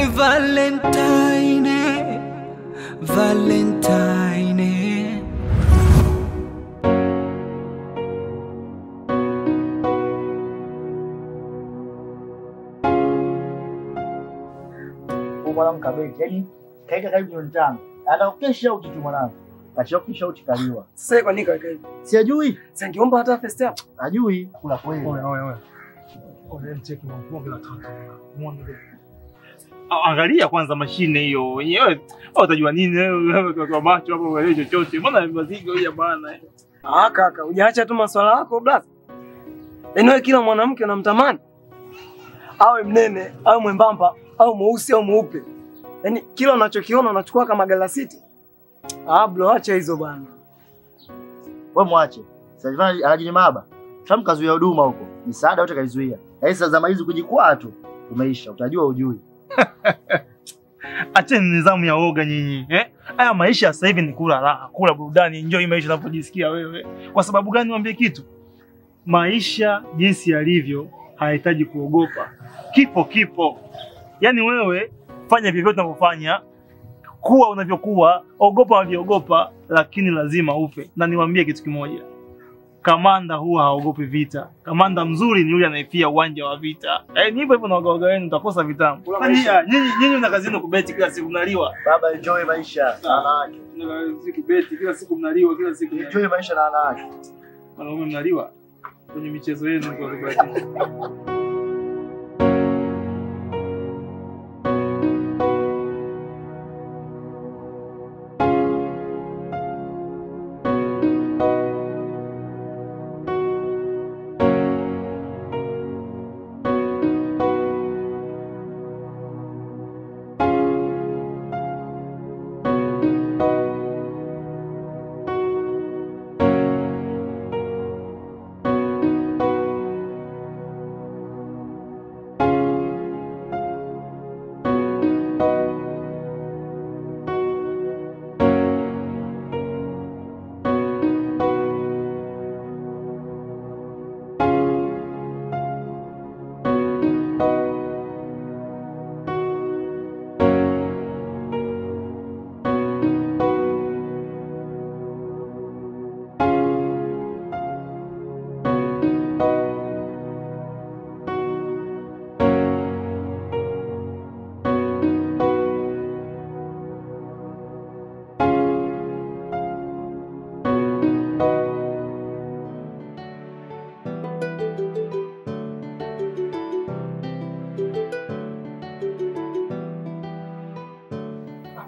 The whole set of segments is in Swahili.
My Valentine, Valentine. Mwanangu kabeti, yani kaika karibu milioni 5. Anakukesha uti tu mwanangu. Kashokisha uti kaliwa. Sasa kwa nini kaika hivi? Si ajui. Sasa ningeomba hata first step. Ajui kula kweli. Oya. Ole mcheki mambo la tatu. Muone ile. Angalia kwanza mashine hiyo. Wenyewe utajua nini wewe kwa macho hapo wewe chochote. Mbona mzigo hii bana? Kaka, hujaacha tu maswala yako brother. Yaani wewe kila mwanamke unamtamani. Awe mnene, awe mwembamba, au mweusi au mweupe. Yaani kila unachokiona unachukua kama galasiti. Bro, acha hizo bwana. Wewe muache. Sasa hivi anajinyimaba. Trump kazuia huduma huko. Misaada yote kaizuia. Yaani sasa zama hizi kujikwaa tu umeisha. Utajua ujui. Acheni nidhamu ya oga nyinyi, Haya maisha sasa hivi ni kula raha, kula burudani, enjoy maisha unapojisikia wewe. Kwa sababu gani niambie kitu? Maisha jinsi yalivyo hayahitaji kuogopa. Kipo. Yaani wewe fanya vyovyote unavyofanya, kuwa unavyokuwa, ogopa unavyoogopa, lakini lazima ufe. Na niwaambie kitu kimoja. Kamanda huwa haogopi vita. Kamanda mzuri ni yule anayefia uwanja wa vita. Ni hivyo na waga wenu utakosa vitamu. Nyinyi una kazi yenu kubeti kila siku mnaliwa. Baba enjoy maisha na wanawake. Siku beti kila siku mnaliwa kila siku. Enjoy maisha na wanawake. Wanaume mnaliwa kwenye michezo yenu kwa kubeti.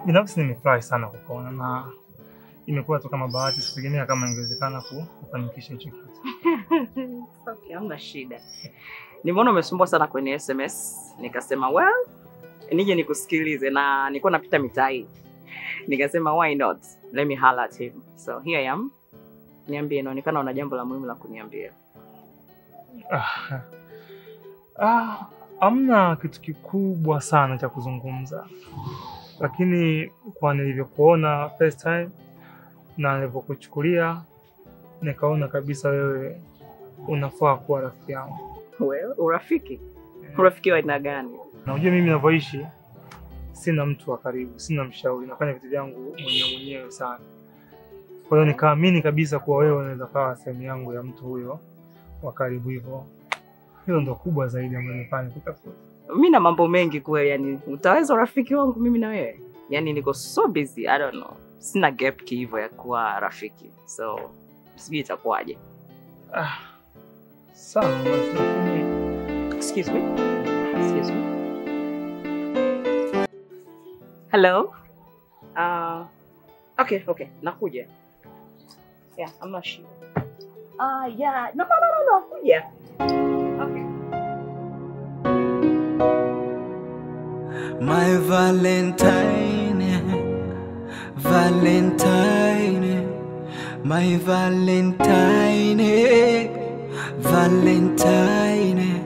Binafsi nimefurahi sana kukuona na imekuwa tu kama bahati, sikutegemea kama ingewezekana kufanikisha hicho kitu. Okay, hamna shida. Nimeona umesumbua sana kwenye SMS, nikasema well, nije nikusikilize na nilikuwa napita mitaa hii. Nikasema why not? Let me holler at him. So here I am. Niambie, inaonekana una jambo la muhimu la kuniambia. Hamna kitu kikubwa sana cha kuzungumza. Lakini kwa nilivyokuona first time na nilivyokuchukulia nikaona kabisa wewe unafaa kuwa rafiki yangu. Wewe urafiki? Urafiki wa aina gani? Na unajua mimi ninavyoishi sina mtu wa karibu, sina mshauri, nafanya vitu vyangu mwenyewe sana. Kwa hiyo nikaamini kabisa kuwa wewe unaweza kuwa sehemu yangu ya mtu huyo wa karibu hivyo. Hilo ndo kubwa zaidi ambalo nifanye kutafuta. Mimi na mambo mengi kweli, yani utaweza urafiki wangu mimi na wewe? Yani niko so busy, I don't know. Sina gap hivyo ya kuwa rafiki. So sijui itakuwaje. Sawa basi. Excuse me. Hello? Okay, nakuja. Yeah, I'm not sure. Yeah. No, nakuja. Okay. My Valentine, Valentine, my Valentine, Valentine,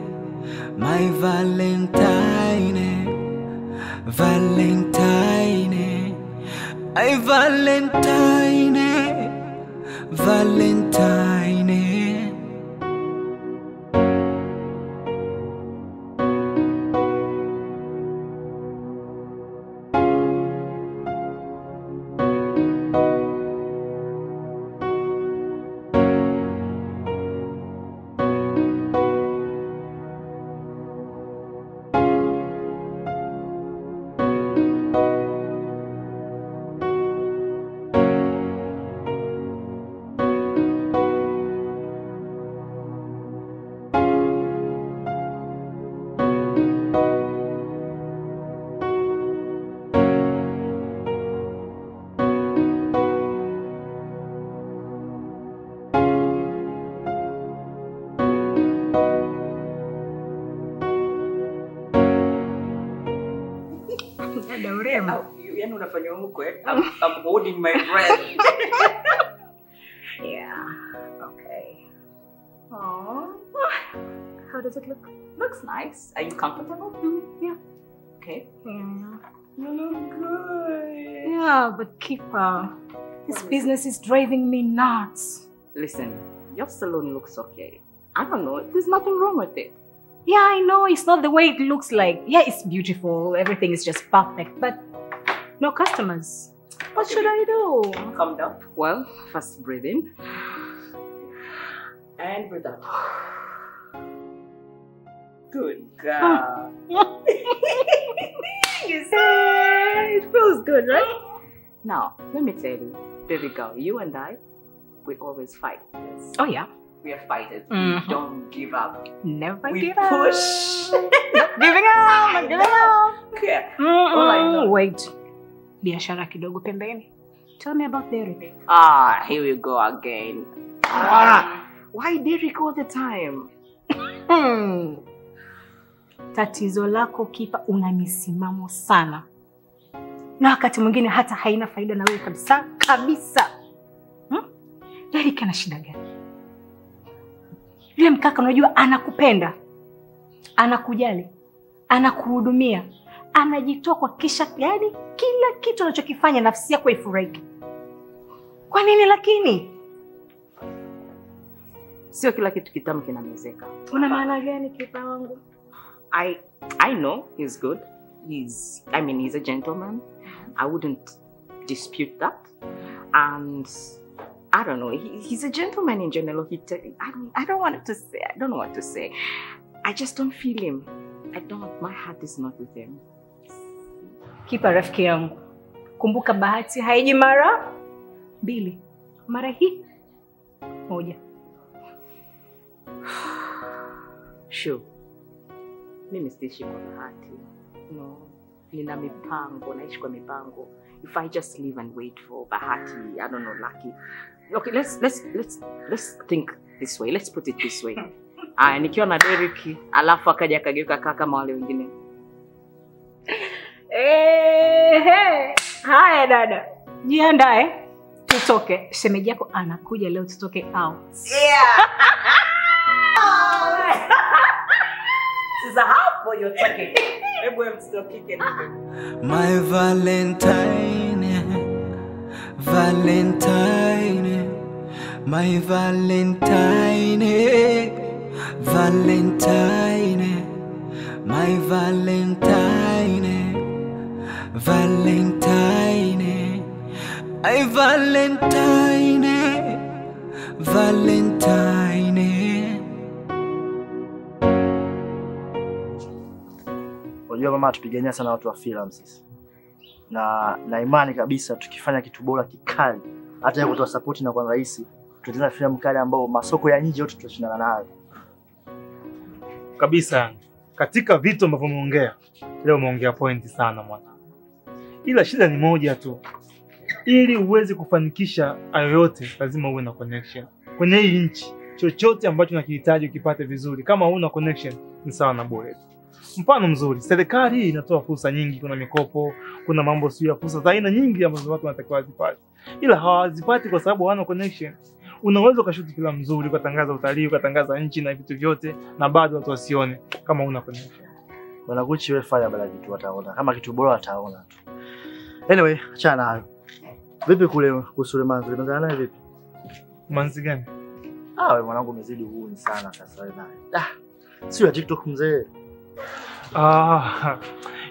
my Valentine, Valentine, my Valentine, Valentine. Dada urembo. Yaani unafanya huko I'm holding my breath. Yeah. Okay. Oh. How does it look? Looks nice. Are you comfortable? Yeah. Okay. Yeah. You look good. Yeah, but Keeper, this business is driving me nuts. Listen, your salon looks okay. I don't know. There's nothing wrong with it. Yeah, I know it's not the way it looks like. Yeah, it's beautiful. Everything is just perfect, but no customers. What should I do? Calm down. Well, first breathe in. And breathe out. Good girl. You say it feels good, right? Now, let me tell you, baby girl, you and I, we always fight. Yes. Oh yeah. We are fighters. Mhm. We don't give up. Never We give up. push. Not giving up. Not giving up. Okay. All I know. Wait. Biashara kidogo pembeni. Tell me about Derek. Ah, here we go again. Why Derek all the time? Tatizo lako Kipa, una misimamo sana. Na wakati mwingine hata haina faida na wewe kabisa kabisa. Derek ana shida gani? Yule mkaka unajua anakupenda. Anakujali. Anakuhudumia. Anajitoa kwa kisha, yani kila kitu anachokifanya nafsi yako ifurahike. Kwa nini lakini? Sio kila kitu kitamu kinamezeka. Una maana gani Kipa wangu? I know he's good. He's a gentleman. I wouldn't dispute that. And I don't know. He's a gentleman in general. I don't know what to say. I just don't feel him. My heart is not with him. Kipa rafiki yangu. Kumbuka bahati haiji mara mbili. Mara hii moja. Sure. Mimi siishi kwa bahati. No. Nina mipango, naishi kwa mipango. If I just live and wait for bahati, I don't know, lucky. Okay, let's think this way. Let's put it this way. Nikiwa na Derek, alafu akaja akageuka kama wale wengine. Haya dada. Jiandae. Tutoke. Shemeji yako anakuja leo, tutoke out. Yeah. Sasa hapo you're talking. Hebu mstoke kidogo. My Valentine, Valentine, my Valentine, Valentine, my Valentine, Valentine, I Valentine, Valentine. Unajua mama, tupigania sana watu wa filamu sisi. Na imani kabisa tukifanya kitu bora kikali, hata yeye kutoa support na kwa rais, tutatengeneza filamu kali ambao masoko ya nje yote tutashindana nayo. Kabisa. Katika vitu ambavyo umeongea, leo umeongea point sana mwana. Ila shida ni moja tu. Ili uweze kufanikisha hayo yote, lazima uwe na connection. Kwenye hii nchi, chochote ambacho unakihitaji ukipate vizuri, kama huna connection ni sawa na bure. Mfano mzuri, serikali hii inatoa fursa nyingi, kuna mikopo, kuna mambo sio ya fursa za aina nyingi ambazo watu wanatakiwa wazipate. Ila hawazipati kwa sababu hawana connection. Unaweza ukashuti filamu nzuri, ukatangaza utalii, ukatangaza nchi na vitu vyote, na bado watu wasione kama una connection. Bwana Gucci, wewe fanya bala kitu wataona. Kama kitu bora wataona tu. Anyway, achana hayo. Vipi kule kuhusu Manzi? Unaanza naye vipi? Manzi gani? Wewe mwanangu umezidi uhuni sana sasa wewe naye. Sio ya TikTok mzee.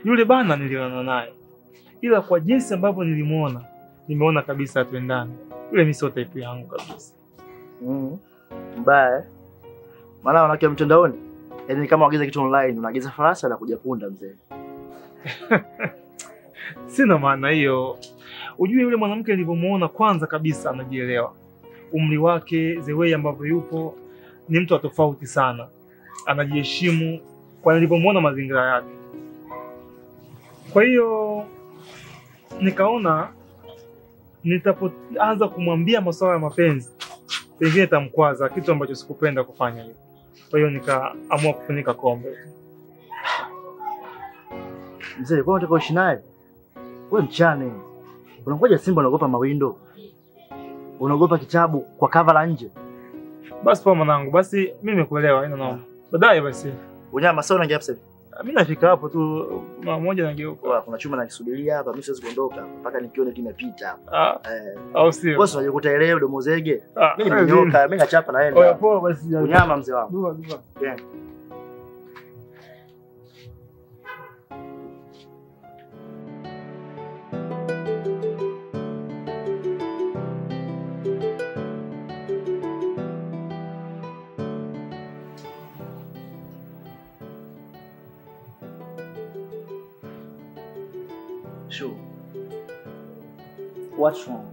Yule bana niliona naye. Ila kwa jinsi ambavyo nilimuona, nimeona kabisa tuendane. Yule mimi sio type yangu kabisa. Mbaya. Maana wanawake mtandaoni, yaani kama uagiza kitu online, unaagiza farasa na kuja punda mzee. Sina maana hiyo. Ujue yule mwanamke nilipomuona kwanza kabisa anajielewa. Umri wake, the way ambavyo yupo, ni mtu tofauti sana. Anajiheshimu kwa nilipomuona mazingira yake. Kwa hiyo nikaona nitapoanza kumwambia masuala ya mapenzi, pengine itamkwaza, kitu ambacho sikupenda kufanya hiyo. Kwa hiyo nikaamua kufunika kombe. Mzee, kwa unataka uishi naye? Wewe mchane. Unangoja Simba unaogopa mawindo. Unaogopa kitabu kwa cover la nje. Basi poa mwanangu, basi mimi nimekuelewa, haina noma. Baadaye basi. Unyama sasa unaingia hapo sasa. Mimi nafika hapo tu mara moja nageuka. Kuna chuma nakisubiria hapa, mimi siwezi kuondoka mpaka nikione kimepita hapa. Au sio? Wewe unajikuta ile domo zege. Mimi nimenyoka, mimi nachapa naenda. Oya poa basi. Unyama mzee wangu. Dua. Yeah. Sure. What's wrong?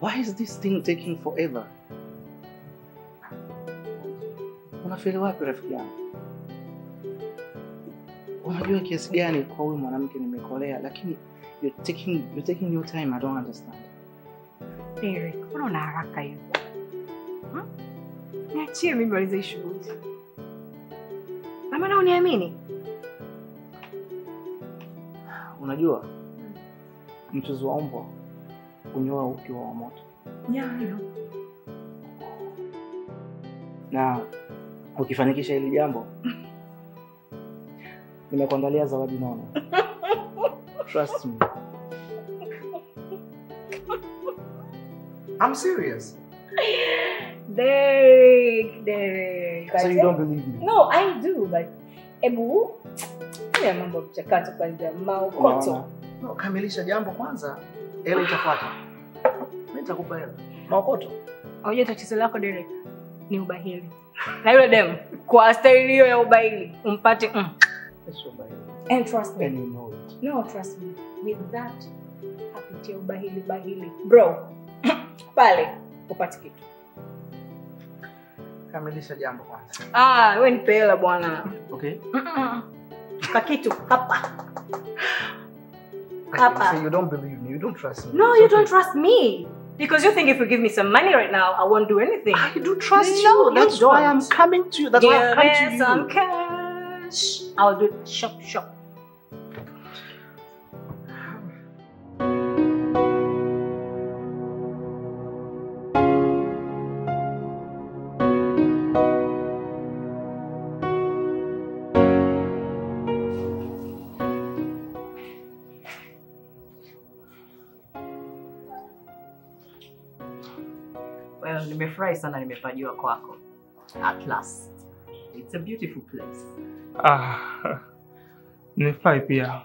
Why is this thing taking forever? Unafeli wapi rafiki yangu? Unajua kiasi gani kwa huyu mwanamke nimekolea, lakini you're taking your time. I don't understand. Derek, una haraka hiyo? Niachie mimi malize shughuli. Mama na uniamini? Unajua mchuzi wa mbwa kunyoa ukiwa wa moto. Yeah. Na ukifanikisha hili jambo nimekuandalia zawadi nono. Trust me. I'm serious. Derek. So you don't believe me? No, I do, but ebu ya mambo mchakato kwanza maokoto. No, kamilisha jambo kwanza, hela itafuata. Mimi nitakupa hela. Maokoto. Unajua tatizo lako Derek ni ubahili. Na yule dem kwa staili hiyo ya ubahili umpate Sio ubahili. And trust me. And you know it. No, trust me. With that hapitia ubahili. Bro. Pale upate kitu. Kamilisha jambo kwanza. Wewe nipe hela bwana. Okay. Kakitu hapa. So you don't believe me, you don't trust me. No, you don't trust me. Because you think if you give me some money right now, I won't do anything. I do trust No, you. you That's why don't. I'm coming to you. That's why I'm coming to Give me you. some cash. I'll do it. Shop. Well, nimefurahi sana nimepajua kwako. At last. It's a beautiful place. Nimefurahi pia.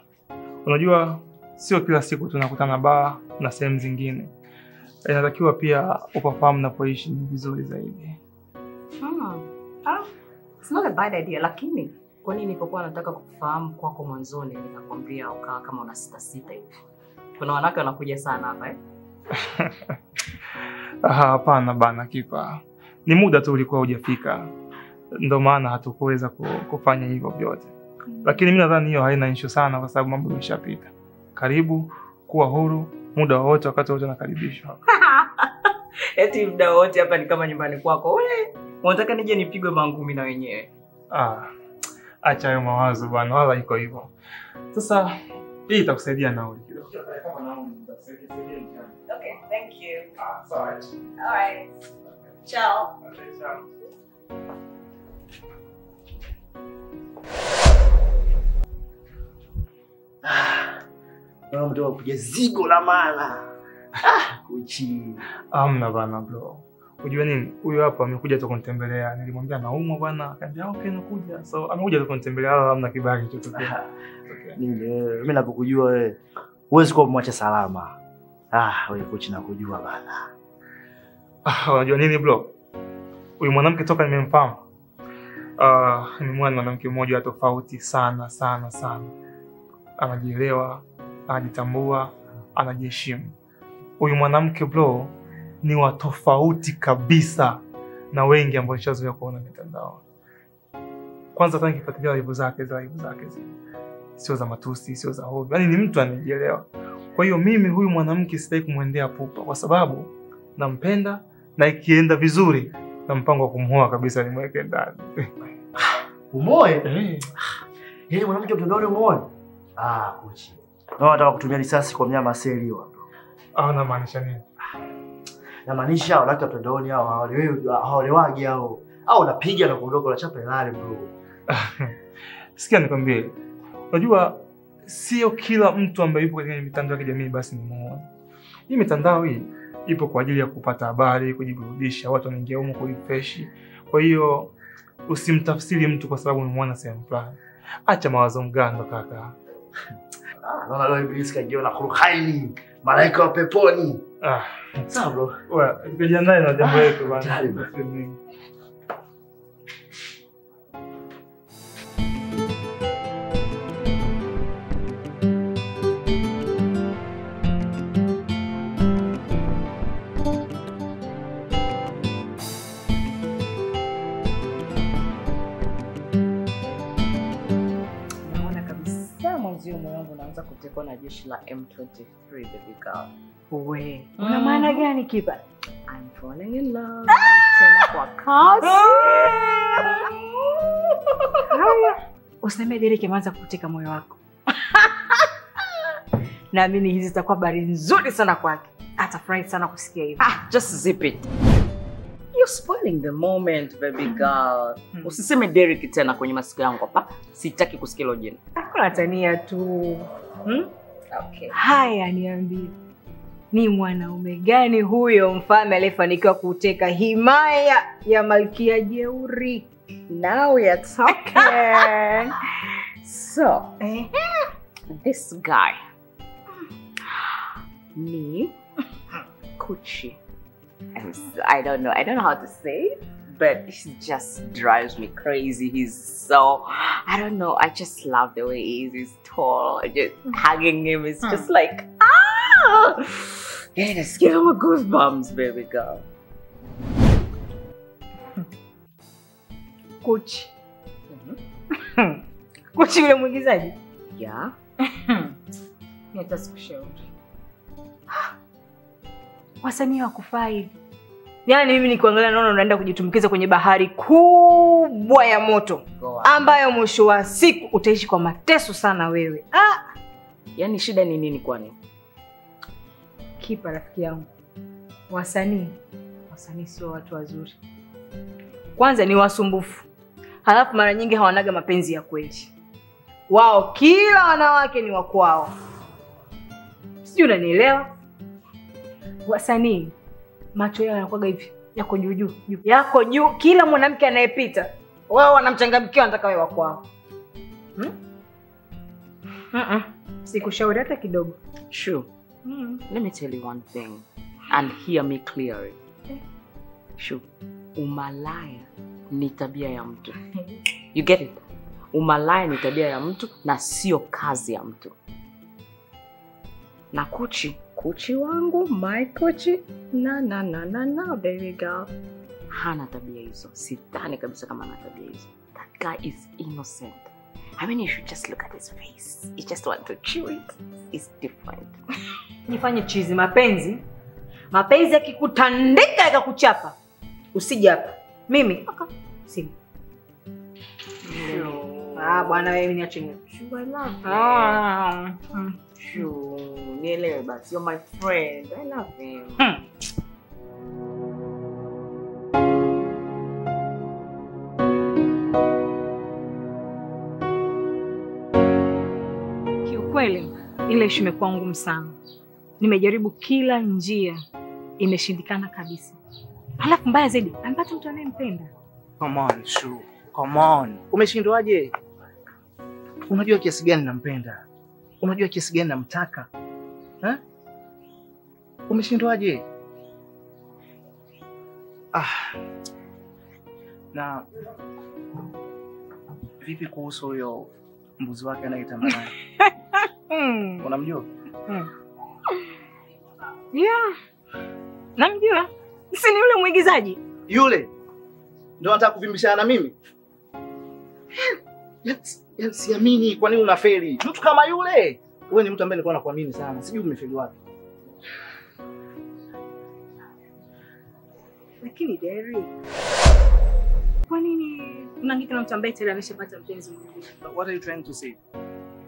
Unajua sio kila siku tunakutana baa na sehemu zingine. Inatakiwa pia upafahamu napoishi ni vizuri zaidi. It's not a bad idea, lakini kwa nini nilipokuwa nataka kufahamu kwako mwanzoni nikakwambia ukawa kama una sita hivi. Kuna wanawake wanakuja sana hapa Hapana bana kipa. Ni muda tu ulikuwa hujafika. Ndio maana hatukuweza kufanya hivyo vyote. Lakini mimi nadhani hiyo haina issue sana kwa sababu mambo yameshapita. Karibu, kuwa huru, muda wote, wakati wote nakaribishwa. Eti muda wote hapa ni kama nyumbani kwako. Wewe, unataka nije nipigwe mangumi na wenyewe? Acha hayo mawazo bwana, wala iko hivyo. Sasa hii itakusaidia nauli kidogo. Okay, thank you. Sorry. All right. Ciao. Okay, ciao. Wewe mtu kupiga zigo la maana. Kuchi. Amna bana bro. Unajua nini? Huyu hapa amekuja tu kunitembelea. Nilimwambia naumwa bwana, akaniambia okay nakuja. So amekuja tu kunitembelea, hamna kibali chochote. Okay. Mimi ninapokujua wewe, huwezi kuwa mwacha salama. Wewe kuchi nakujua bana. Unajua nini bro? Huyu mwanamke toka nimemfahamu. Ni mwanamke mmoja tofauti sana. Anajielewa, anajitambua, anajiheshimu. Huyu mwanamke bro ni wa tofauti kabisa na wengi ambao nishazoea kuona mitandao. Kwanza tangu nikifuatilia live zake sio za matusi, sio za hovyo. Yaani ni mtu anajielewa. Kwa hiyo mimi huyu mwanamke sitaki kumwendea pupa kwa sababu nampenda na ikienda vizuri na mpango wa kumhoa kabisa nimweke ndani. Umoe? Yeye mwanamke mtandao umoe? Kuchi. Na wanataka kutumia risasi kwa mnyama asiyeliwa bro. Ana maanisha nini? Namaanisha wanataka twendoni hao hawalewagi hao. Au unapiga na kuondoka unachapa ilale bro. Sikia nikwambie. Unajua sio kila mtu ambaye yupo kwenye mitandao ya kijamii basi ni muone. Hii mitandao hii ipo kwa ajili ya kupata habari, kujiburudisha, watu wanaingia huko kurefresh. Kwa hiyo usimtafsiri mtu kwa sababu umemwona sehemu fulani. Acha mawazo mgando kaka. Naona leo Ibilisi kaingia na kuruhaini, malaika wa peponi. Sawa bro. Wewe, ukijiandaa na jambo letu bwana. Tayari bro. Moyo wangu unaanza kutekwa na jeshi la M23 baby girl. Wewe, una maana gani kipa? I'm falling in love. Tena kwa kasi. Haya, useme Derek ameanza kuteka moyo wako. Naamini hizi zitakuwa habari nzuri sana kwake. Atafurahi sana kusikia hivyo. Just zip it. You're spoiling the moment baby girl. Usiseme Derek tena kwenye masikio yangu hapa. Sitaki kusikia hilo jina. Hakuna tania tu. Okay. Haya, niambie. Ni mwanaume gani huyo mfalme aliyefanikiwa kuteka himaya ya Malkia Jeuri? Now we are talking. So, this guy ni Kuchi. I don't know how to say it, but he just drives me crazy. He's so, I don't know, I just love the way he is. He's tall, just hugging him is just like, yeah, just give him a goosebumps, baby girl. Kuchi. Kuchi yule mwigizaji? Yeah. Nitakushauri. Wasanii wakufaa hivi. Yaani mimi nikuangalia naona unaenda kujitumbukiza kwenye bahari kubwa ya moto ambayo mwisho wa siku utaishi kwa mateso sana wewe. Yaani shida ni nini kwani? Kipa rafiki yangu. Wasanii sio watu wazuri. Kwanza ni wasumbufu. Halafu mara nyingi hawanaga mapenzi ya kweli. Wao kila wanawake ni wa kwao. Sijui unanielewa? Wasanii macho yao yanakuwa hivi, yako juu. Yako juu, kila mwanamke anayepita wao wanamchangamkia, wanataka wewe wa kwao. Sikushauri hata kidogo. Sure. Let me tell you one thing and hear me clearly. Sure. Umalaya ni tabia ya mtu. You get it? Umalaya ni tabia ya mtu na sio kazi ya mtu. Na Kuchi wangu, my Kuchi, na baby girl. Hana tabia hizo. Sidhani kabisa kama ana tabia hizo. That guy is innocent. I mean, you should just look at his face. You just want to chew it. It's different. Nifanye chizi mapenzi. Mapenzi yakikutandika yakakuchapa. Usije hapa. Mimi si. Bwana wewe niache ni. I love you. Sure. Nielewe basi. You're my friend. I love him. Kiukweli ile ishi imekuwa ngumu sana. Nimejaribu kila njia, imeshindikana kabisa. Halafu mbaya zaidi, ampata mtu anayempenda. Come on, Shu. Come on. Umeshindwaje? Unajua kiasi gani nampenda? Unajua kiasi gani namtaka? Umeshindwaje? Na vipi kuhusu huyo mbuzi wake anaitwa Malaya? Unamjua? Yeah. Namjua. Si ni yule mwigizaji? Yule ndio anataka kuvimbishana na mimi? Yes, siamini. Kwa nini unafeli? Mtu kama yule. Wewe ni mtu ambaye nilikuwa nakuamini sana. Sijui umefeli wapi. Lakini Derek, kwa nini unangika na mtu ambaye tayari ameshapata mpenzi mwingine? What are you trying to say?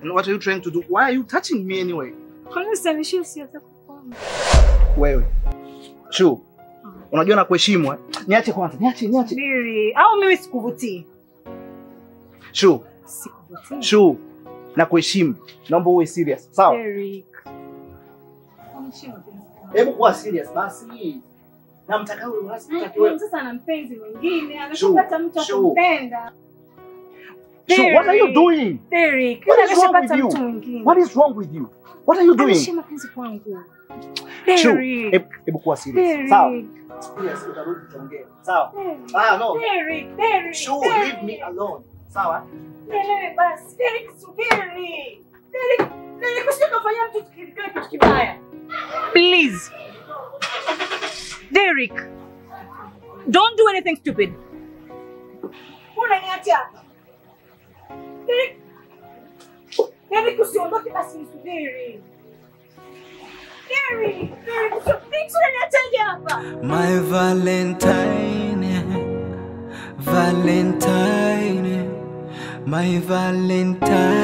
And what are you trying to do? Why are you touching me anyway? Wewe. Shu. Unajua na kuheshimu. Niache kwanza. Niache. Biri, au mimi sikuvutii? Shu. Sikuvutii. Shu. Na kuheshimu. Naomba uwe serious. Sawa? Derek. Hebu kuwa serious basi. Namtaka wewe basi. Sasa ana mpenzi mwingine, ameshapata mtu akumpenda. Shu, what are you doing? Derek, ameshapata mtu mwingine. What is wrong with you? What are you doing? Ameshima mapenzi kwangu. Shu, Derek. hebu kuwa serious. Sawa? Yes, utarudi tuongee. Sawa? No. Derek. Shu, leave me alone. Sawa? Derek, basi. Derek, subiri. Derek, usikafanya mtu kitu kibaya. Please. Derek, don't do anything stupid. Unaniacha. Derek, usiondoke basi nisubiri. Derek, unaniacha hapa. My Valentine, my Valentine, my Valentine.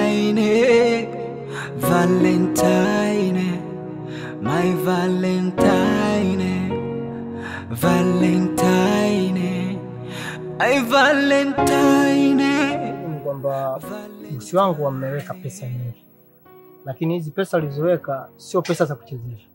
Ni kwamba bosi wangu ameweka pesa nyingi, lakini hizi pesa alizoweka sio pesa za kuchezesha.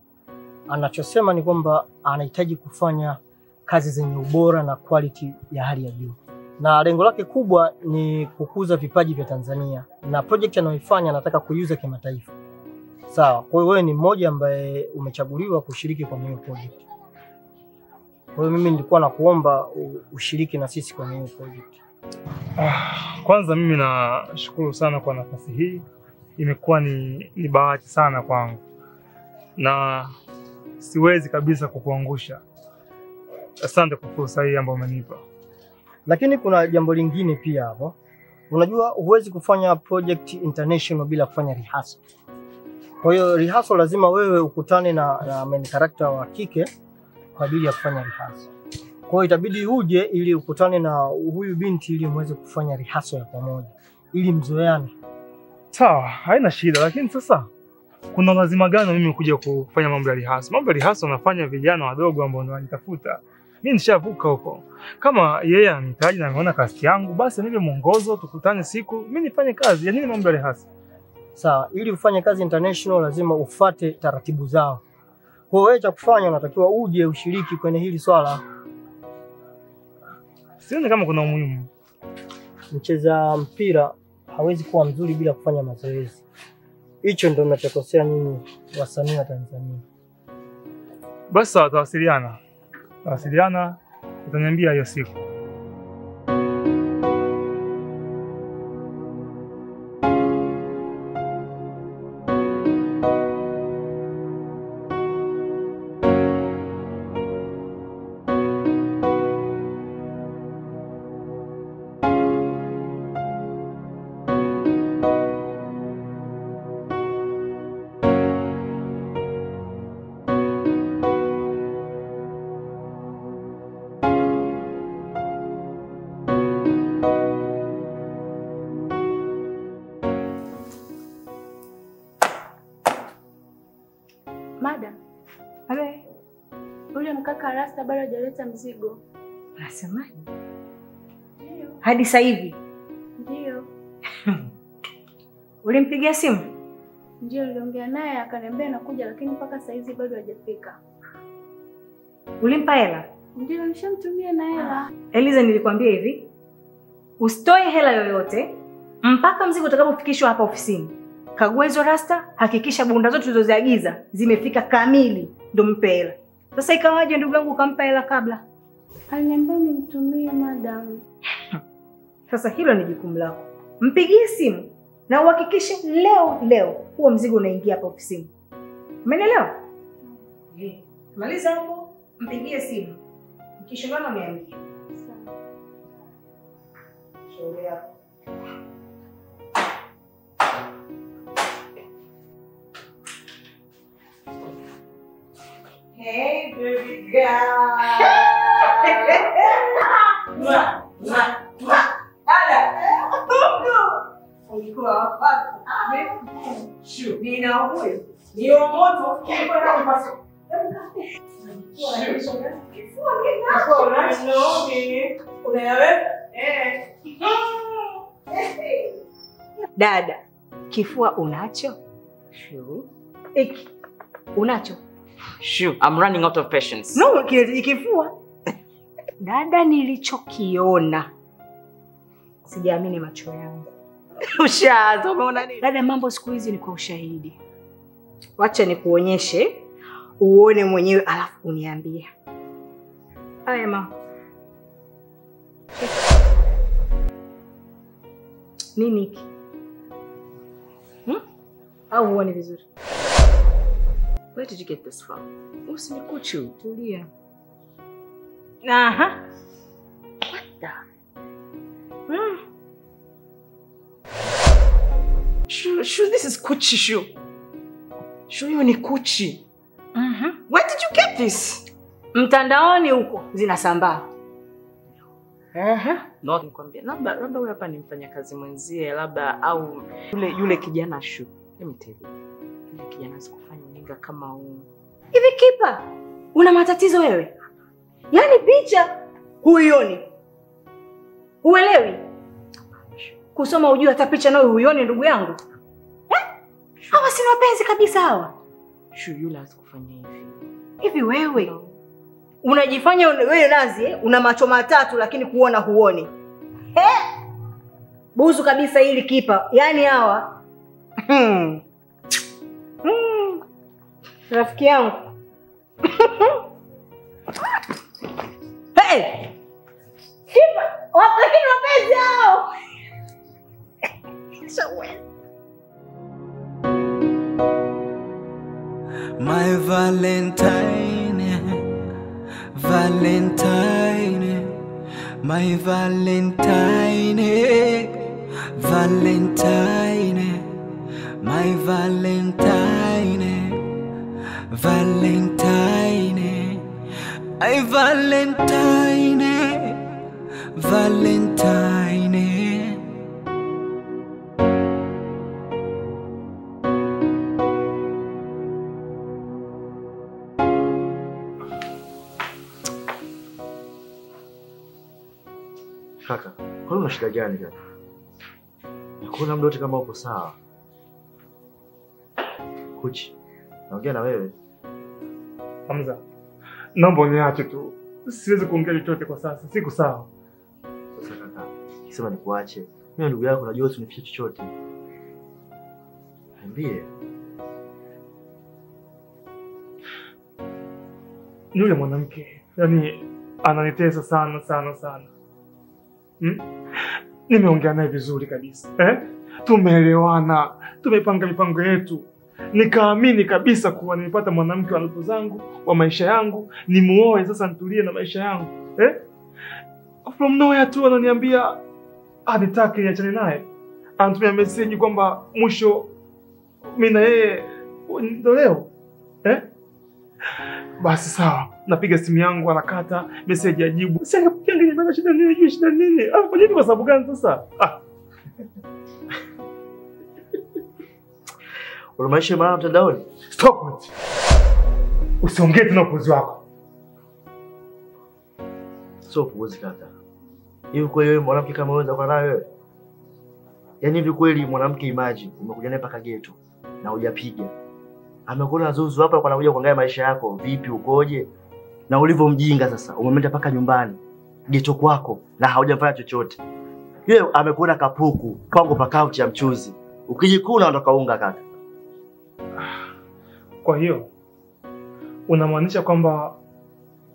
Anachosema ni kwamba anahitaji kufanya kazi zenye ubora na quality ya hali ya juu, na lengo lake kubwa ni kukuza vipaji vya Tanzania, na project anayoifanya anataka kuiuza kimataifa. Sawa, kwa hiyo wewe ni mmoja ambaye umechaguliwa kushiriki kwenye hiyo project. Kwa hiyo mimi nilikuwa nakuomba ushiriki na sisi kwenye hiyo project. Kwanza mimi nashukuru sana kwa nafasi hii. Imekuwa ni bahati sana kwangu. Na siwezi kabisa kukuangusha. Asante kwa fursa hii ambayo umenipa. Lakini kuna jambo lingine pia hapo. Unajua huwezi kufanya project international bila kufanya rehearsal. Kwa hiyo rehearsal lazima wewe ukutane na main character wa kike kwa ajili ya kufanya rehearsal. Kwa hiyo itabidi uje ili ukutane na huyu binti ili muweze kufanya rehearsal ya pamoja ili mzoeane. Sawa, haina shida, lakini sasa kuna lazima gani mimi kuja kufanya mambo ya rehearsal? Mambo ya rehearsal nafanya vijana wadogo ambao wananitafuta. Mimi nishavuka huko. Kama yeye anahitaji na anaona kazi yangu, basi nipe mwongozo, tukutane siku, mimi nifanye kazi. Ya nini mambo ya rehearsal? Sawa, ili ufanye kazi international lazima ufuate taratibu zao. Kwa hiyo wewe cha kufanya unatakiwa uje ushiriki kwenye hili swala. Sioni kama kuna umuhimu. Mcheza mpira hawezi kuwa mzuri bila kufanya mazoezi. Hicho ndio tunachokosea nyinyi wasanii wa Tanzania. Basi tutawasiliana. Utaniambia hiyo siku. Madam. Abe. Ule mkaka Rasta bado hajaleta mzigo. Unasemaje? Ndio. Hadi sasa hivi? Ndio. Ulimpigia simu? Ndio, niliongea naye akaniambia nakuja, lakini mpaka sasa hivi bado hajafika. Ulimpa hela? Ndio, nishamtumia na hela. Eliza, nilikwambia hivi, usitoe hela yoyote mpaka mzigo utakapofikishwa hapa ofisini. Kagua hizo Rasta, hakikisha bunda zote tulizoziagiza zimefika kamili, ndio mpe hela. Sasa ikawaje ndugu yangu ukampa hela kabla? Aliniambia nimtumie madam. Sasa hilo ni jukumu lako. Mpigie simu na uhakikishe leo huo mzigo unaingia hapa ofisini. Umeelewa? Maliza hapo, mpigie simu. Ukishindana niambie. Sawa. Shauri yako. Hey, baby girl. Ada. Ulikuwa wapi? Shu. Nina huyo. Ni moto kipo na mpasa. Dada, kifua unacho? Shu. Iki. Unacho? Shu, I'm running out of patience. No, kifua. Dada, nilichokiona sijaamini macho yangu. Ushaanza, umeona nini? Dada, mambo siku hizi ni kwa ushahidi. Wacha nikuonyeshe uone mwenyewe alafu uniambie. Haya mama. Nini hiki? Au huoni vizuri? Where did you get this from? Usinikuchu. Tulia. Aha. What the? Shu, this is Kuchi, Shu. Shu, hiyo ni Kuchi. Where did you get this? Mtandaoni huko zinasambaa. No, nikwambia. Labda wewe hapa ni mfanyakazi mwenzie, labda au yule kijana Shu. Let me tell you. Yule kijana sikufanya ujinga kama huu. Hivi kipa, una matatizo wewe? Yaani picha huioni. Uelewi? Kusoma ujue hata picha nayo huioni ndugu yangu. Hawa si wapenzi kabisa hawa. Shu, yule asikufanya hivi. Hivi wewe unajifanya wewe nazi, una macho matatu lakini kuona huoni. Buzu kabisa hili kipa. Yaani hawa. Rafiki yangu. Hey! Kipa, lakini wapenzi hao. My Valentine, Valentine, my Valentine, Valentine, my Valentine, Valentine, my Valentine, Valentine. Kaka, kwa una shida gani kaka? Hakuna mdote kama upo sawa. Kuchi, naongea na wewe. Hamza, naomba uniache tu. Siwezi kuongea chochote kwa sasa. Siku sawa. Sasa kaka, kisema nikuache. Mimi ndugu yako najua usinifiche chochote. Niambie. Yule mwanamke, yani ananitesa sana sana sana. Nimeongea naye vizuri kabisa. Tumeelewana, tumepanga mipango yetu. Nikaamini kabisa kuwa nilipata mwanamke wa ndoto zangu, wa maisha yangu, nimuoe sasa nitulie na maisha yangu. From nowhere tu ananiambia anitaka niachane naye. Anatumia message kwamba mwisho mimi na yeye ndio leo. Basi sawa, napiga simu yangu anakata, message ajibu. Sasa nikapiga ngine shida nini, juu shida nini? Alifanya hivi kwa sababu gani sasa? Una maisha mara mtandaoni? Stop it. Usiongee tena upuzi wako. Sio upuzi kaka. Hivi kweli wewe mwanamke kama unaweza kuwa naye wewe? Yaani hivi kweli mwanamke imagine umekuja naye paka ghetto na hujapiga. Amekuona zuzu hapa kwa anakuja kuangalia maisha yako, vipi ukoje? Na ulivyo mjinga sasa, umemleta paka nyumbani, ghetto kwako na haujafanya chochote. Yeye amekuona kapuku, kwangu pa couch ya mchuzi. Ukijikuna ondoka unga kaka. Kwa hiyo unamaanisha kwamba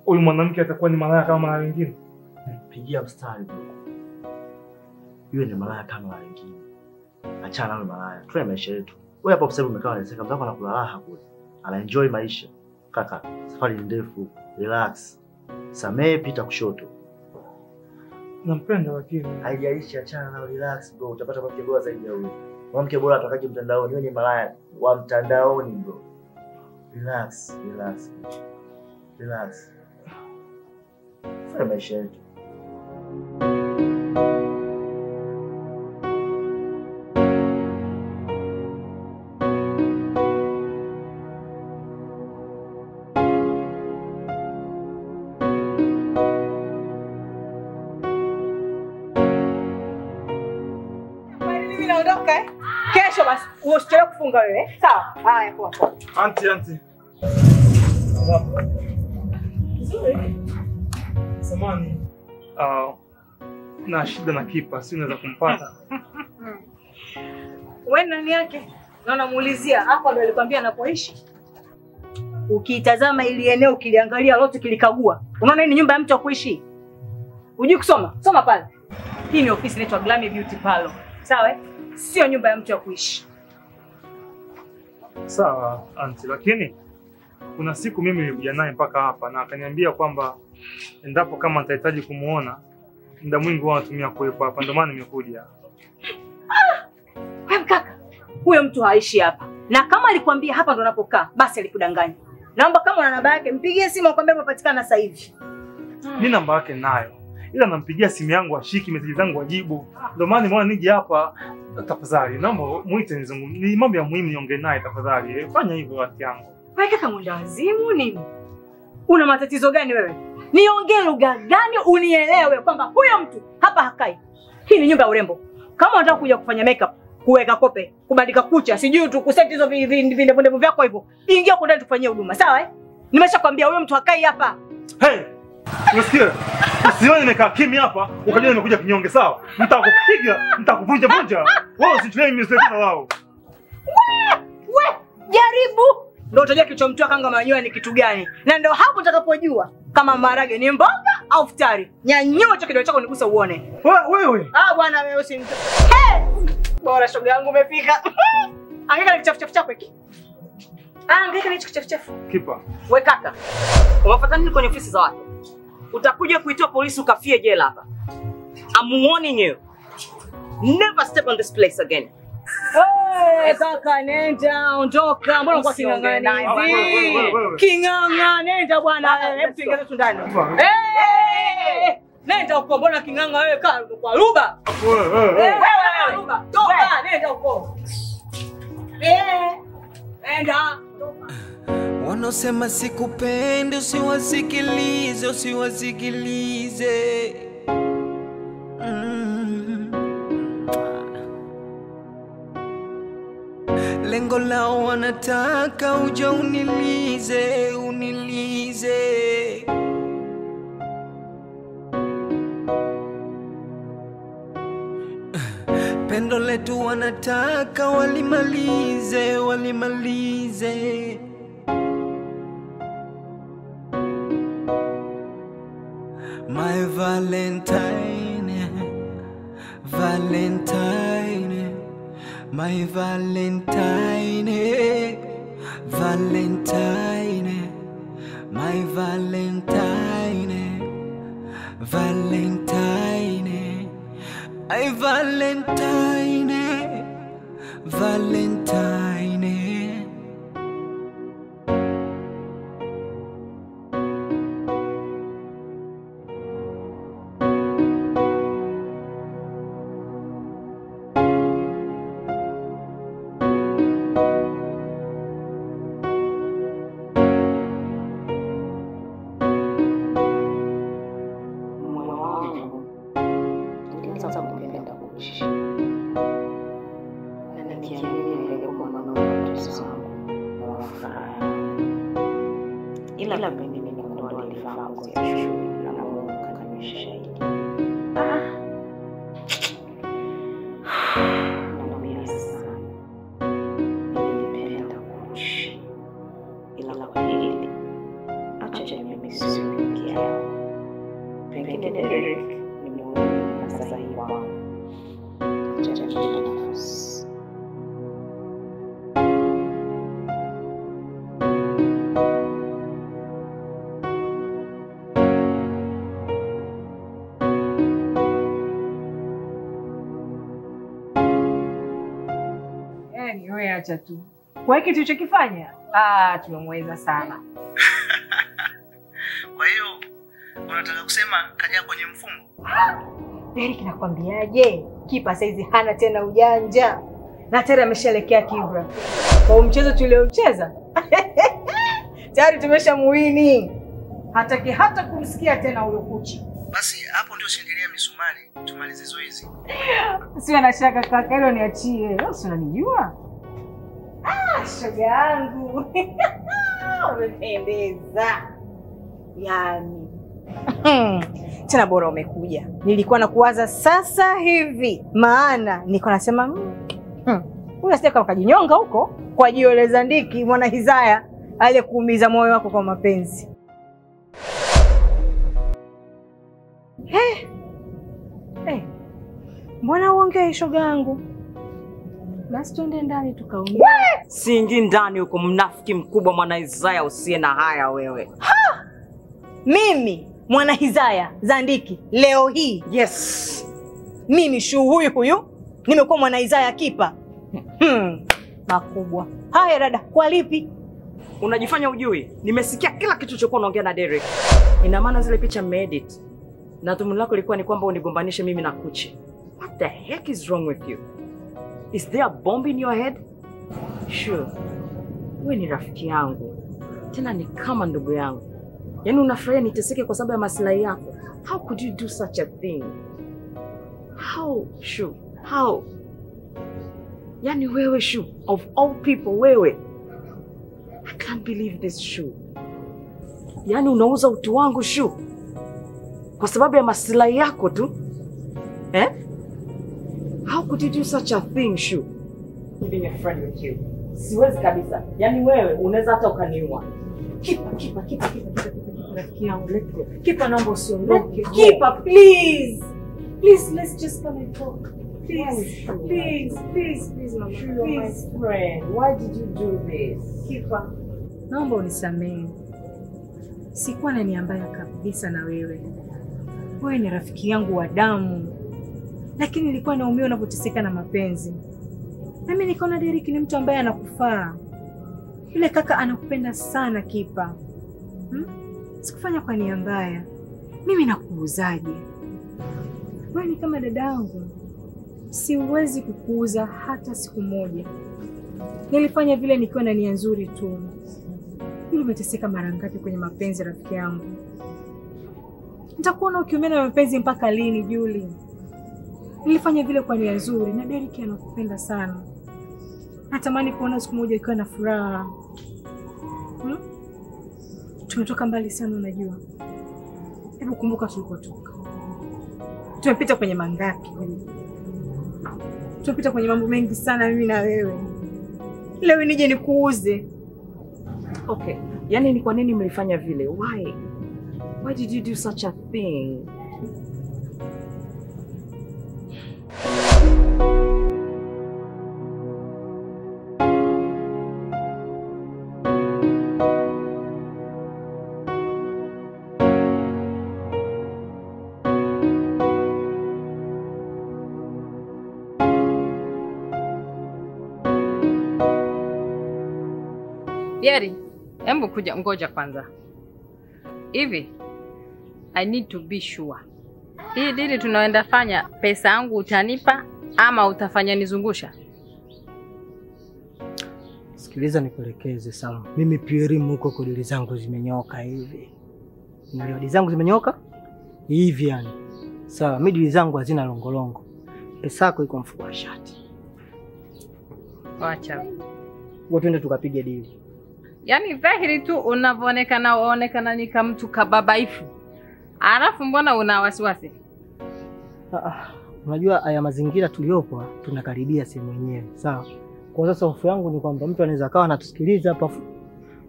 huyu mwanamke atakuwa ni malaya kama malaya wengine? Pigia mstari bro. Yule ni malaya kama wale wengine. Achana na malaya. Tuwe maisha yetu. Wewe hapo sasa umekaa unasema mzako anakula raha kule. Ana enjoy maisha. Kaka, safari ni ndefu. Relax. Samee pita kushoto. Nampenda lakini haijalishi, achana na relax bro. Utapata mwanamke bora zaidi ya huyo. Mwanamke bora atakaje mtandaoni, wewe ni malaya wa mtandaoni bro. Relax, relax. Relax. Fanya maisha yetu. basi. Usichelewe kufunga wewe. Sawa? Haya poa. Auntie. Nzuri. Samani. Na shida na kipa, si unaweza kumpata. Wewe nani yake? Na unamuulizia hapa ndo alikwambia anapoishi. Ukitazama ili eneo ukiliangalia lote kilikagua. Unaona hii ni nyumba ya mtu wa kuishi. Unajui kusoma? Soma pale. Hii ni ofisi inaitwa Glammy Beauty Parlor. Sawa? Sio nyumba ya mtu wa kuishi. Sawa, auntie, lakini kuna siku mimi nilikuja naye mpaka hapa na akaniambia kwamba endapo kama nitahitaji kumuona muda mwingi huwa anatumia kuwepo hapa, ndio maana nimekuja. Wewe kaka, huyo mtu haishi hapa. Na kama alikwambia hapa ndo unapokaa, basi alikudanganya. Naomba kama una namba yake, mpigie simu akwambie umepatikana sasa hivi. Mimi namba yake nayo. Ila nampigia simu yangu ashiki, message zangu ajibu. Ndio maana nimeona nije hapa. Tafadhali, naomba muite nizungumze. Ni mambo ya muhimu niongee naye tafadhali. Fanya hivyo watu yangu. Wewe kaka mwenda wazimu nini? Una matatizo gani wewe? Niongee lugha gani unielewe kwamba huyo mtu hapa hakai. Hii ni nyumba ya urembo. Kama unataka kuja kufanya makeup, kuweka kope, kubandika kucha, sijui tu kuseti hizo vindevu vyako hivyo, ingia kwa ndani tufanyie huduma, sawa Nimeshakwambia huyo mtu hakai hapa. Hey! Unasikia? Usione nimekaa kimya hapa, ukajua nimekuja kinyonge, sawa? Nitakupiga, nitakuvunja. Wao usichukue mimi sasa wao. We, jaribu. Ndio utajua kilichomtoa kanga manyoya ni kitu gani. Na ndio hapo utakapojua kama maharage ni mboga au futari. Nyanyua hicho kidole chako nigusa uone. Wewe. Bwana wewe usinitoe. Bora shoga yangu umefika. Angaika ni kichafu chako hiki. Angaika ni kichafu. Kipa. We kaka. Unafuata nini kwenye ofisi za watu? Utakuja kuitoa polisi ukafie jela hapa. I'm warning you. Never step on this place again. Kaka nenda, ondoka. Mbona uko kingangani hivi? Kinganga nenda bwana. Hebu tuingize tu ndani. Nenda huko, mbona kinganga wewe kaa kwa ruba? Wewe ruba. Toka, nenda huko. Nenda. Wanaosema sikupendi usiwasikilize. Lengo lao wanataka uja unilize. Pendo letu wanataka walimalize. My Valentine, my Valentine, my Valentine, I Valentine. Ila pengine ndo nilifahamu kwa shule na Mungu kanionyesha shahidi. Naumia sana. Nilipenda kuishi. Ila kwa hili acha mimi sikusikia. Pengine Derek ni muhimu na sahihi wangu. Acha nafasi. Wewe acha tu. Kwa hiki tulichokifanya, tumemweza sana. Kwa hiyo unataka kusema kaja kwenye mfumo? Derek nakwambiaje? Kipa saizi hana tena ujanja. Na tayari ameshaelekea Kibra. Kwa mchezo tuliocheza. Tayari tumeshamuwini. Hataki hata kumsikia tena huyo kuchi. Basi hapo ndio shindilia misumari tumalize zoezi. Sio na shaka kaka, hilo niachie. Wewe unanijua? Shoga yangu. Umependeza. Yaani. Tena bora umekuja. Nilikuwa nakuwaza sasa hivi. Maana niko nasema huyu asije kama kajinyonga huko kwa jio la Zandiki mwana Hizaya aliyekuumiza moyo wako kwa mapenzi. Mbona uongee shoga yangu? Basi tuende ndani tukaongea. Siingi ndani huko, mnafiki mkubwa mwana Hizaya usiye na haya wewe. Mimi mwana Hizaya Zandiki leo hii. Yes. Mimi huyu nimekuwa mwana Hizaya kipa. Makubwa. Haya dada, kwa lipi? Unajifanya ujui. Nimesikia kila kitu ulichokuwa unaongea na Derek. Ina maana zile picha mmeedit. Na dhumuni lako lilikuwa ni kwamba unigombanishe mimi na Kuchi. What the heck is wrong with you? Is there a bomb in your head? Sure. Wewe ni rafiki yangu. Tena ni kama ndugu yangu. Yaani unafurahia niteseke kwa sababu ya maslahi yako. How could you do such a thing? How? Sure. How? Yaani wewe Shu, of all people wewe. I can't believe this Shu. Yaani unauza utu wangu Shu. Kwa sababu ya maslahi yako tu. Eh? How could you do such a thing Shu? Being a friend with you. Siwezi kabisa. Yaani wewe unaweza hata ukaniua. Kipa rafiki yangu, let's go. Kipa naomba usiondoke. Kipa please. Please let's just come and talk. Please, mama. Please, friend. Why did you do this? Kipa. Naomba unisamehe. Sikuwa na nia mbaya kabisa na wewe. Wewe ni rafiki yangu wa damu. Lakini nilikuwa naumia unapoteseka na mapenzi. Na mimi nikaona Derek ni mtu ambaye anakufaa. Yule kaka anakupenda sana Kipa. Sikufanya kwa nia mbaya. Mimi nakuuzaje? Wewe ni kama dadangu. Siwezi kukuuza hata siku moja. Nilifanya vile nikiwa na nia nzuri tu. Yule umeteseka mara ngapi kwenye mapenzi rafiki yangu? Nitakuona ukiumia na mapenzi mpaka lini Julie? Nilifanya vile kwa nia nzuri na Derek anakupenda sana. Natamani kuona siku moja ukiwa na furaha. Tumetoka mbali sana unajua. Hebu kumbuka tulikotoka. Tumepita kwenye mangapi? Tumepita kwenye mambo mengi sana mimi na wewe. Leo nije nikuuze. Okay. Yaani ni kwa nini mlifanya vile? Why? Why did you do such a thing? Yeri, hebu kuja ngoja kwanza. Hivi, I need to be sure. Hii dili tunaenda fanya, pesa yangu utanipa ama utafanya nizungusha? Sikiliza nikuelekeze sawa. Mimi pia huko kwa dili zangu zimenyoka hivi. Na dili zangu zimenyoka hivi yani. Sawa, mimi dili zangu hazina longolongo. Pesa yako iko mfuko wa shati. Wacha. Ngoja twende tukapige dili. Yaani dhahiri tu unavyoonekana ni kama mtu kababaifu. Alafu mbona una wasiwasi? Unajua haya mazingira tuliopo tunakaribia sehemu yenyewe, sawa? Kwa sasa hofu yangu ni kwamba mtu anaweza kawa anatusikiliza hapa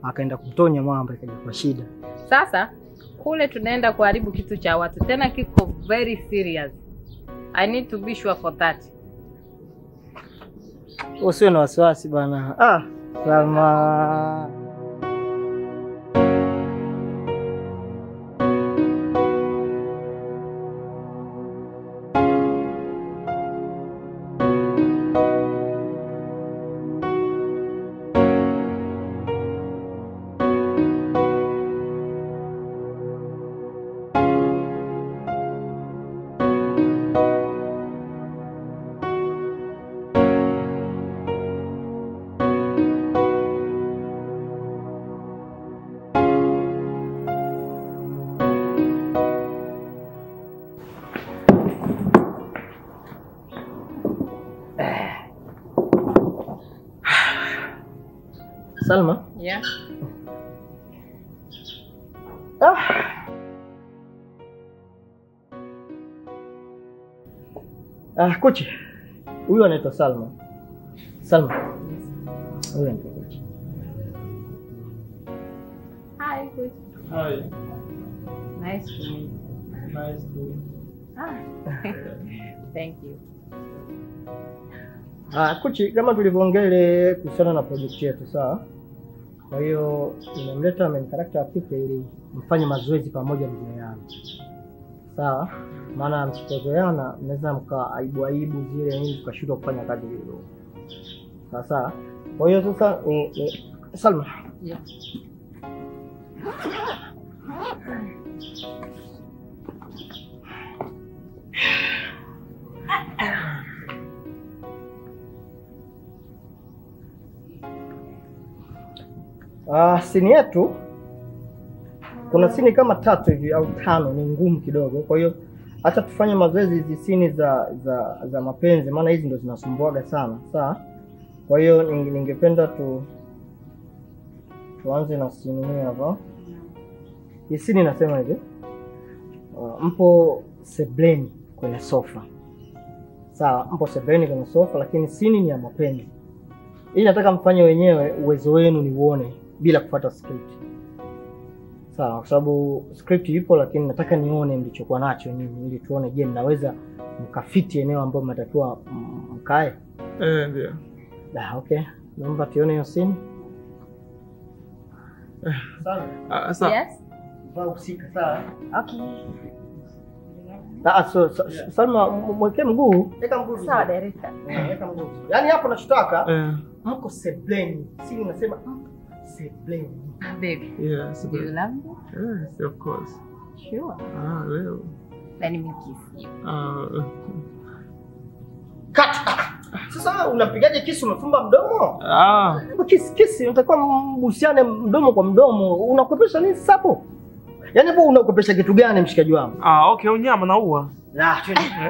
akaenda kumtonya mwamba ikaja kwa shida. Sasa kule tunaenda kuharibu kitu cha watu, tena kiko very serious. I need to be sure for that. Usiwe na wasiwasi bana. Salma. Salma? Yeah. Kochi. Huyu anaitwa Salma. Salma. Huyu anaitwa Kochi. Hi, good. Hi. Nice to meet you. Nice to. Thank you. Kochi, kama tulivyoongea ile kuhusiana na project yetu, sawa? Kwa hiyo nimemleta main character afike ili mfanye mazoezi pamoja mzoeana. Sawa? Maana msipozoeana mnaweza mkaaibu zile nini tukashindwa kufanya kazi vizuri. Sawa? Kwa hiyo sasa Salma. Yeah. Sini yetu kuna sini kama 3 hivi au 5 ni ngumu kidogo. Kwa hiyo acha tufanye mazoezi hizi sini za mapenzi, maana hizi ndo zinasumbuaga sana. Sawa? Kwa hiyo ningependa tuanze na sini hii hapa. Hii sini nasema hivi. Mpo sebleni kwenye sofa. Sawa, mpo sebleni kwenye sofa lakini sini ni ya mapenzi. Hii nataka mfanye wenyewe, uwezo wenu ni uone bila kufuata script. Sawa, kwa sababu script ipo lakini nataka nione mlichokuwa nacho nyinyi ili tuone je mnaweza mkafiti eneo ambalo mnatakiwa mkae. Ndio. Okay. Naomba tuone hiyo scene. Sawa. Yes. Vaa usika, sawa? Okay. Salma, mweke mguu. Weka mguu. Sawa, director. Weka mguu. Yaani hapo nachotaka mko sebleni. Sisi nasema sebleni. Baby. Yes. Do you love me? Yes, of course. Sure. Leo. Let me kiss you. Cut. Sasa unapigaje kisu umefumba mdomo? Kisi unatakiwa mbusiane mdomo kwa mdomo. Unakopesha nini sasa hapo? Yaani hapo unakopesha kitu gani mshikaji wangu? Okay, unyama naua.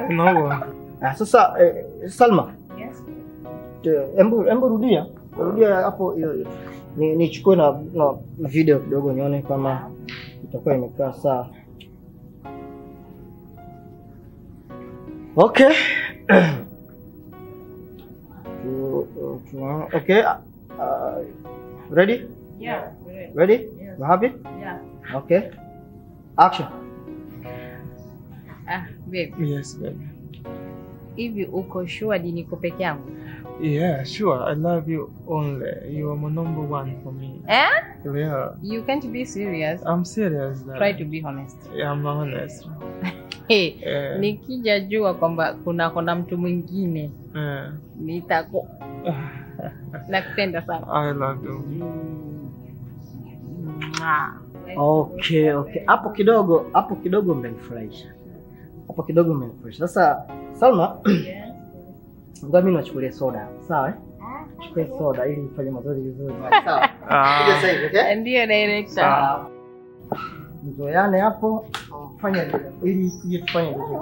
Naua. Sasa Salma. Yes. Embu rudia hapo hiyo. Nichukue na video kidogo nione kama itakuwa imekaa sawa. Okay. Okay. Ready? Yeah. Ready? Yes. You happy? Yeah. Okay. Action. Babe. Yes, baby. Hivi uko sure niko peke yangu? Yeah, sure. I love you only. You are my number one for me. Yeah. You can't be serious. I'm serious. Try to be honest. Yeah, I'm honest. Nikija jua kwamba kuna mtu mwingine nitako nakupenda sana. I love you. Okay. Hapo kidogo mmenifurahisha. Sasa Salma, ngoja mimi nachukulia soda. Sawa? Chukua soda ili mfanye mazoezi vizuri. Sawa? Kuja sasa hivi, okay? Ndio director. Sawa. Mzoeane hapo, fanya ili tuje tufanye vizuri.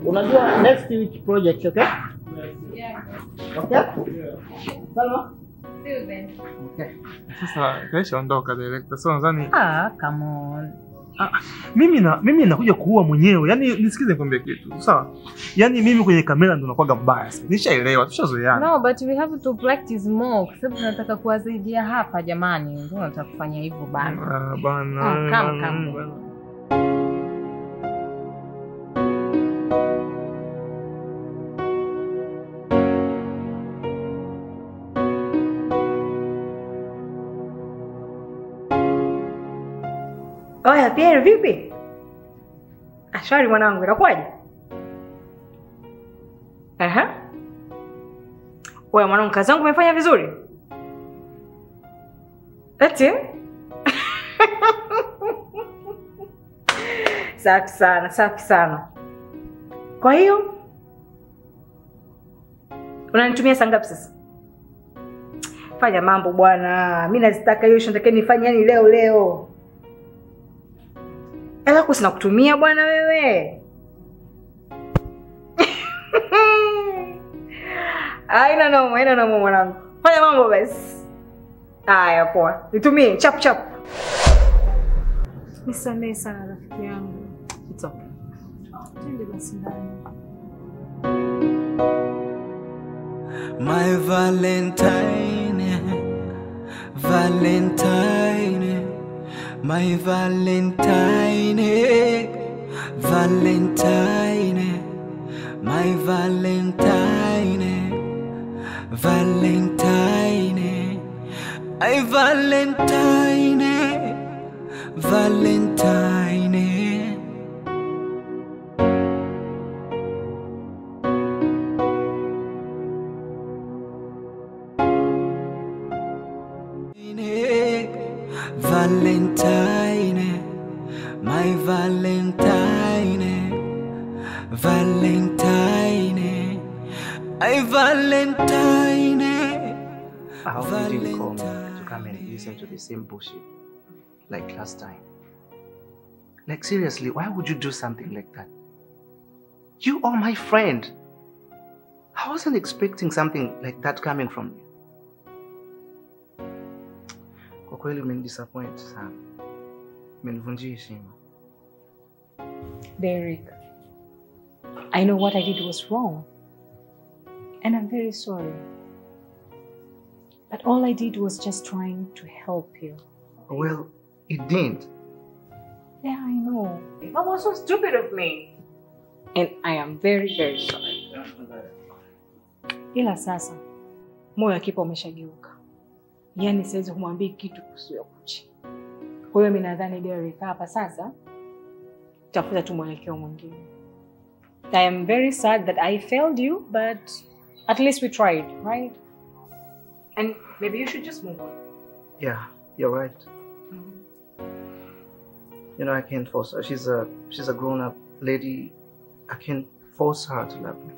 Unajua next week project, okay? Yeah. Okay? Salma? See you then. Okay. Sasa kesho ondoka director. So nadhani Come on. Mimi nakuja kuua mwenyewe. Yaani nisikize nikwambie kitu. Sawa? Yaani mimi kwenye kamera ndo nakuwa mbaya. Nishaelewa, tushazoeana. No, but we have to practice more. Kwa sababu tunataka kuwasaidia hapa jamani. Ndio nataka kufanya hivyo bana. Bana. Come. Oya, Pierre vipi? Ashwari mwanangu, inakuwaje? Oya mwanangu, kazi yangu umefanya vizuri? Eti? Safi sana. Kwa hiyo unanitumia saa ngapi sasa? Fanya mambo bwana. Mimi nazitaka hiyo shontakeni nifanye yani leo. Ela kusina kutumia bwana wewe. Haina noma mwanangu. Fanya mambo basi. Haya poa. Nitumie chap chap. Nisamehe sana rafiki yangu. It's okay. Twende basi ndani. My Valentine, Valentine, my Valentine, Valentine, my Valentine, Valentine, I Valentine, Valentine. Valentine, my Valentine, Valentine, I Valentine. I hope you didn't call me to come and listen to the same bullshit like last time. Like seriously, why would you do something like that? You are my friend. I wasn't expecting something like that coming from you. Kwa kweli umenidisappoint sana. Umenivunjia heshima. Derek, I know what I did was wrong. And I'm very sorry. But all I did was just trying to help you. Well, it didn't. Yeah, I know. That was so stupid of me. And I am very, very sorry. Ila sasa, moyo akipa umeshageuka. Yaani siwezi kumwambia kitu kuhusu kuchi. Kwa hiyo mimi nadhani Derek hapa sasa tafuta tu mwelekeo mwingine. I am very sad that I failed you, but at least we tried, right? And maybe you should just move on. Yeah, you're right. You know, I can't force her. She's a grown-up lady. I can't force her to love me.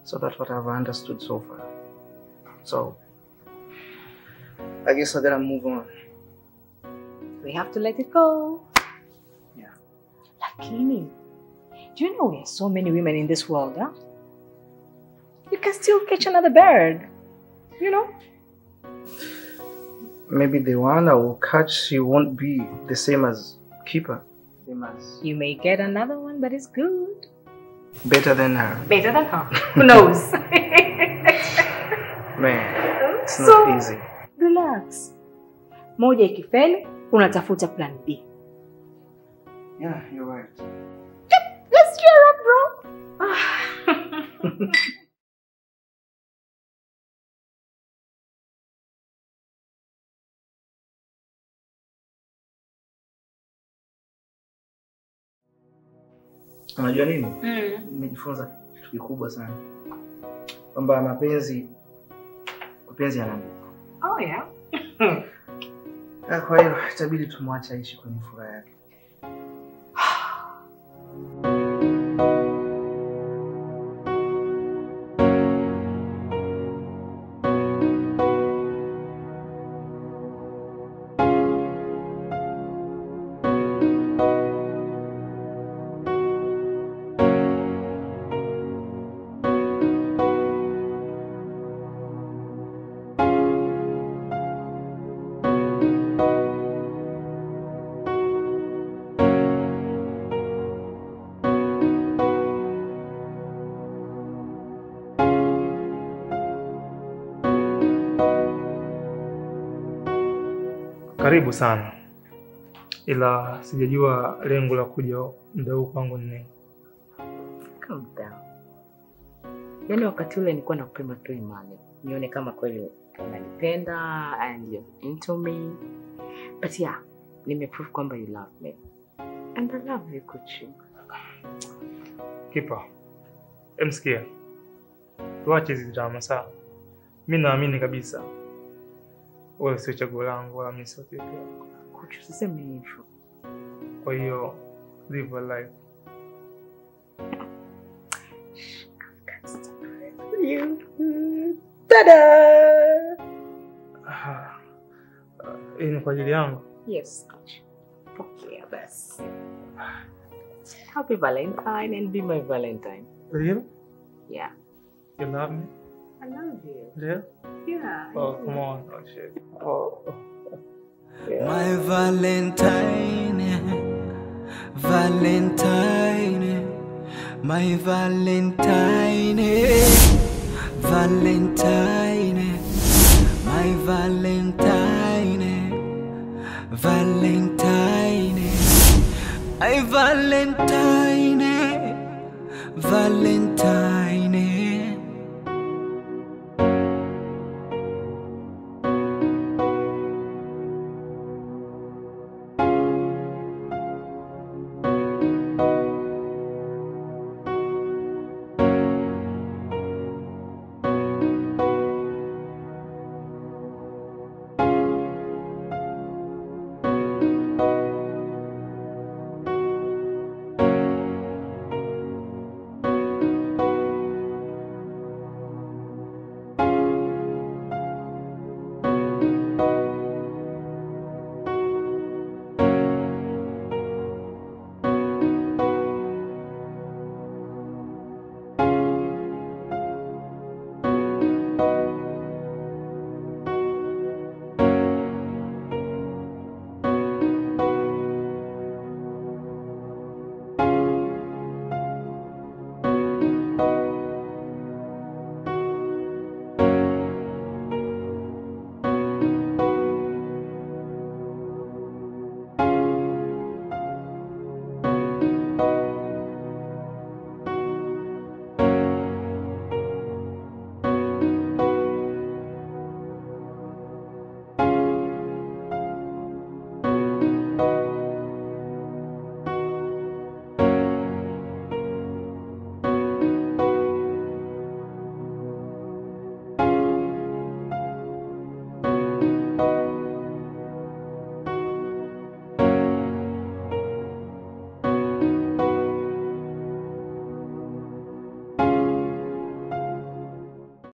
So that's what I've understood so far. So I guess I gotta move on. We have to let it go. Yeah. Lakini, do you know there are so many women in this world, huh? You can still catch another bird, you know? Maybe the one I will catch, she won't be the same as Keeper. Same as... You may get another one, but it's good. Better than her. Better than her. Who knows? Man, it's So, not easy. Relax. Moja ikifeli, unatafuta plan B. Yeah, you're right. Let's cheer up, bro. Unajua nini? Nimejifunza kitu kikubwa sana. Kwamba mapenzi yana nguvu. Oh yeah. Kwa hiyo itabidi tumwache aishi kwenye furaha yake. Karibu sana. Ila sijajua lengo la kuja muda huu kwangu ni nini. Calm down. Yaani wakati ule nilikuwa nakupima tu imani. Nione kama kweli unanipenda and you're into me. But yeah, nimeprove kwamba you love me. And I love you, Kuchi. Kipa. Emsikia. Tuache hizi drama sawa. Mimi naamini kabisa wewe sio chaguo langu wala mimi sio kitu yako. Kuchi, usiseme hivyo. Kwa hiyo live a life. Ta-da! Hii ni kwa ajili yangu. Yes, Kuchi. Okay, basi. Happy Valentine and be my Valentine. Really? Yeah. You love me? I love you. Yeah? Yeah. Oh, come on. Oh, shit. Oh. My Valentine, Valentine, my Valentine, Valentine, my Valentine, Valentine, I Valentine, Valentine.